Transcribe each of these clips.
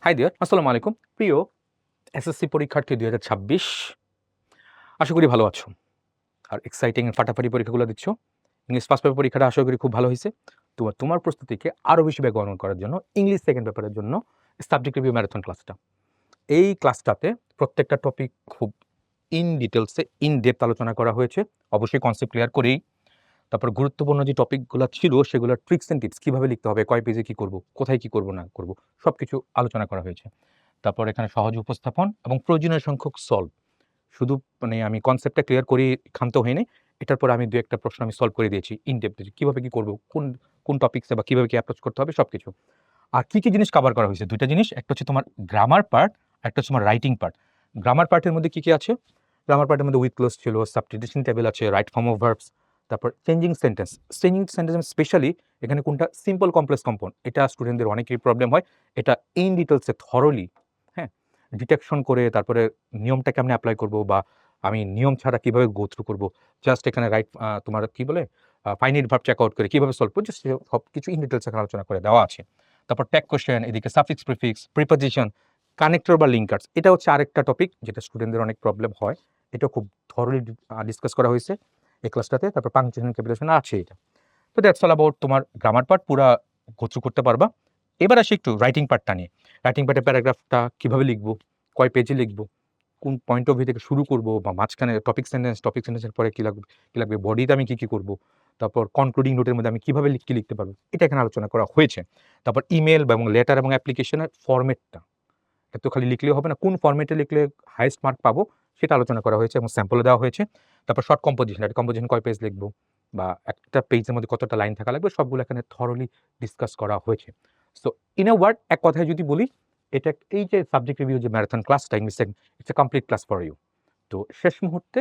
Hi there, আসসালামু আলাইকুম। প্রিয় এসএসসি পরীক্ষার্থী ২০২৬, আশা করি ভালো আছো। আর এক্সাইটিং ফাটাফাটি পরীক্ষাগুলো দিচ্ছ। ইংলিশ ফার্স্ট পেপার পরীক্ষাটা আশা করি খুব ভালো হয়েছে। তোমার প্রস্তুতিকে আরও বেশি বেগবান করার জন্য ইংলিশ সেকেন্ড পেপারের জন্য সাবজেক্ট রিভিউ ম্যারাথন ক্লাসটা। এই ক্লাসটাতে প্রত্যেকটা টপিক খুব ডিটেলসে ডেপথ আলোচনা করা হয়েছে। অবশ্যই কনসেপ্ট ক্লিয়ার করেই। তারপর গুরুত্বপূর্ণ যে টপিকগুলো ছিল সেগুলোর ট্রিক্স অ্যান্ড টিপস কীভাবে লিখতে হবে, কয় পেজে কী করব, কোথায় কী করব না করব, সবকিছু আলোচনা করা হয়েছে। তারপর এখানে সহজ উপস্থাপন এবং প্রয়োজনীয় সংখ্যক সলভ। শুধু আমি কনসেপ্টটা ক্লিয়ার করে ক্ষান্ত হইনি। এটার পরে আমি ২-১টা প্রশ্ন আমি সলভ করে দিয়েছি ডেপথ যে কীভাবে কী করব, কোন টপিকসে বা কীভাবে কী অ্যাপ্রোচ করতে হবে সবকিছু। আর কী জিনিস কভার করা হয়েছে? ২ টা জিনিস। একটা হচ্ছে তোমার গ্রামার পার্ট, একটা হচ্ছে তোমার রাইটিং পার্ট। গ্রামার পার্টের মধ্যে কী আছে? গ্রামার পার্টের মধ্যে উইথ ক্লোজ ছিল, সাবস্টিটিউশন টেবল আছে, রাইট ফর্ম অফ ভার্বস, তারপর changing sentence. Changing sentence specially এখানে কোনটা সিম্পল কমপ্লেক্স কম্পাউন্ড, এটা স্টুডেন্টদের অনেকেরই প্রবলেম হয়। এটা ডিটেইলসে থরলি ডিটেকশন করে তারপরে নিয়মটা কেমনে এপ্লাই করব বা আমি নিয়ম ছাড়া কিভাবে গো থ্রু করব। জাস্ট এখানে রাইট তোমার কি বলে ফাইনাইট ভার্ব চেক আউট করে কিভাবে সলভ করব, জাস্ট সবকিছু ডিটেইলস এখানে আলোচনা করে দেওয়া আছে। তারপর ট্যাগ কোয়েশ্চেন, এদিকে সাফিক্স, প্রিফিক্স, প্রিপোজিশন, কানেক্টর বা লিঙ্কার্স। এটা হচ্ছে আরেকটা টপিক যেটা স্টুডেন্টদের অনেক প্রবলেম হয়। এটা খুব থরলি ডিসকাস করা হয়েছে এই ক্লাসটাতে। তারপর পাংচুয়েশন, ক্যাপিটালেশন আছে এটা। তো দ্যাটস অল অ্যাবাউট তোমার গ্রামার পার্ট, পুরা গো থ্রু করতে পারবা। এবার আসি একটু রাইটিং পার্টটা নিয়ে। রাইটিং পার্টে প্যারাগ্রাফটা কিভাবে লিখব, কয় পেজে লিখব, কোন পয়েন্ট অফ ভিউ থেকে শুরু করব বা মাঝখানে টপিক সেন্টেন্সের পরে কি লাগবে, বডিতে আমি কি করব, তারপর কনক্লুডিং নোটের মধ্যে আমি কিভাবে লিখতে পারবো, এটা এখানে আলোচনা করা হয়েছে। তারপর ইমেল এবং লেটার এবং অ্যাপ্লিকেশনের ফরম্যাটটা, এটা তো খালি লিখলেও হবে না, কোন ফরম্যাটে লিখলে হাইয়েস্ট মার্ক পাবো সেটা আলোচনা করা হয়েছে এবং স্যাম্পলও দেওয়া হয়েছে। তারপর শর্ট কম্পোজিশন, একটা কম্পোজিশন কয় পেজ লিখবো বা একটা পেজের মধ্যে কতটা লাইন থাকা লাগবে, সবগুলো এখানে থরলি ডিসকাস করা হয়েছে। সো ইন এ ওয়ার্ড, এক কথায় যদি বলি, এই যে সাবজেক্ট রিভিউ যে ম্যারাথন ক্লাসটা English, it's a complete class for you. তো শেষ মুহূর্তে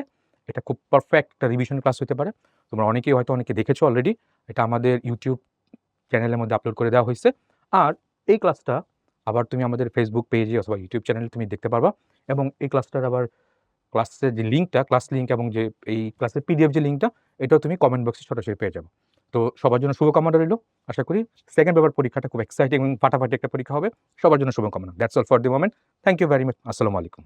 এটা খুব পারফেক্ট একটা রিভিশন ক্লাস হতে পারে। তোমরা অনেকে দেখেছো অলরেডি। এটা আমাদের ইউটিউব চ্যানেলের মধ্যে আপলোড করে দেওয়া হয়েছে। আর এই ক্লাসটা আবার তুমি আমাদের ফেসবুক পেজে অথবা ইউটিউব চ্যানেলে তুমি দেখতে পারবা। এবং এই ক্লাসটার আবার ক্লাসের যে লিঙ্কটা, ক্লাস লিঙ্ক এবং যে এই ক্লাসের পিডিএফ যে লিঙ্কটা, এটাও তুমি কমেন্ট বক্সে সরাসরি পেয়ে যাবে। তো সবার জন্য শুভকামনা রইল। আশা করি সেকেন্ড পেপার পরীক্ষাটা খুব এক্সাইটিং এবং ফাটাফাটি একটা পরীক্ষা হবে। সবার জন্য শুভকামনা। That's all for the moment. Thank you very much. আসসালামু আলাইকুম।